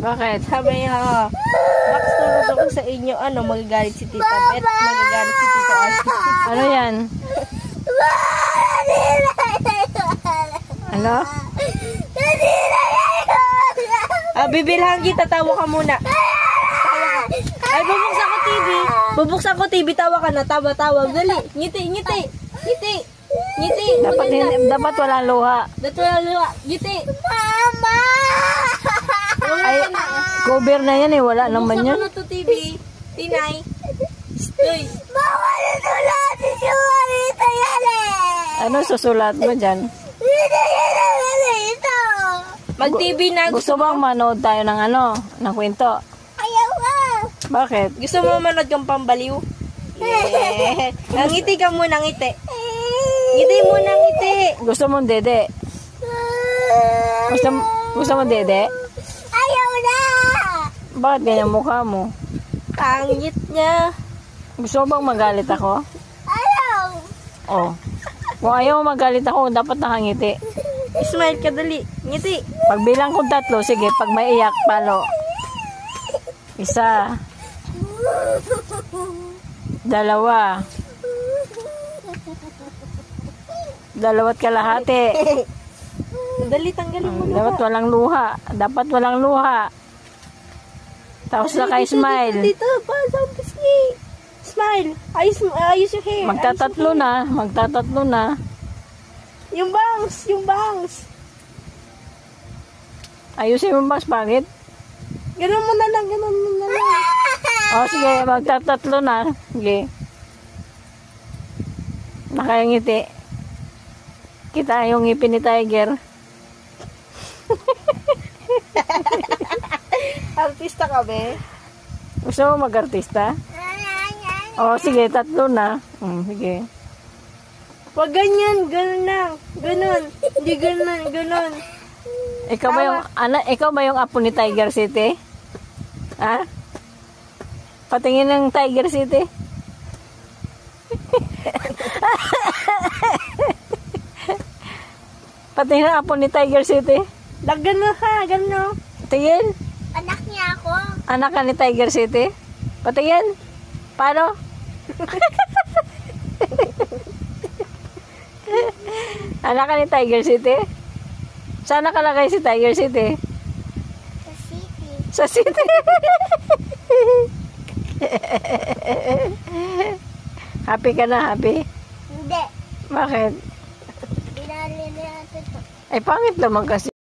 Bakit? Sabi niya, Max, tulad ako sa inyo. Ano, magagalit si Tita Bet, magagalit si Tita Ashley. Ano yan? Ano? Bibilhan kita, tawa ka muna. Tawa ka. Ay, bubuksan ko TV. Bubuksan ko TV, tawa ka na, tawa. Dali, ngiti. Dapat walang luha. Ngiti. Mama! Ay, cover na yan eh. Wala naman yan. Bubuksan ko na to TV. Tinay. Uy. Bawal ito natin yung marita yan eh. Ano susulat mo dyan? Hindi yan ito. Mag-TV na. Gusto bang manood tayo ng ano? Ng kwento? Ayaw ka. Bakit? Gusto mo manood kang pambaliw? Yeah. Ngiti ka muna, ngiti. Ngiti muna, ngiti. Gusto mong dede? Gusto mo dede? Ayaw na. Bakit ganyan mukha mo? Pangit niya. Gusto mo bang magalit ako? Ayaw. Oh. Kung ayaw mo magalit ako, dapat nakangiti. Smile ka, dali. Ngiti. Pagbilang kong 3, sige, pag may iyak, palo. 1, 2, 2 kalahati. Dali, tanggalin mo na. Dapat walang luha. Dapat walang luha. Tapos na kay smile. Dito, pasang pisngi. Smile. Ayos yung hair. Magtatatlo na. Yung bangs. Ayusin mo mas bakit? Ganun mo na lang. O sige, magtatatlo na. Sige. Nakayangiti. Kita yung ngipin ni Tiger. Artista ka, be? Gusto mo mag-artista? O sige, 3 na. Sige. Pag ganyan, ganun lang. Ganun. Hindi ganun. Ikaw ba yung apo ni Tiger City? Ha? Patingin ng Tiger City? Patingin ng apo ni Tiger City? Ganun ha, ganun. Tingin? Anak niya ako. Anak ka ni Tiger City? Patingin? Paano? Anak ka ni Tiger City? Saan nakalagay si Tiger City? Sa city. Sa city. Happy ka na, happy? Hindi. Bakit? Binali na natin ito. Ay, pangit naman kasi.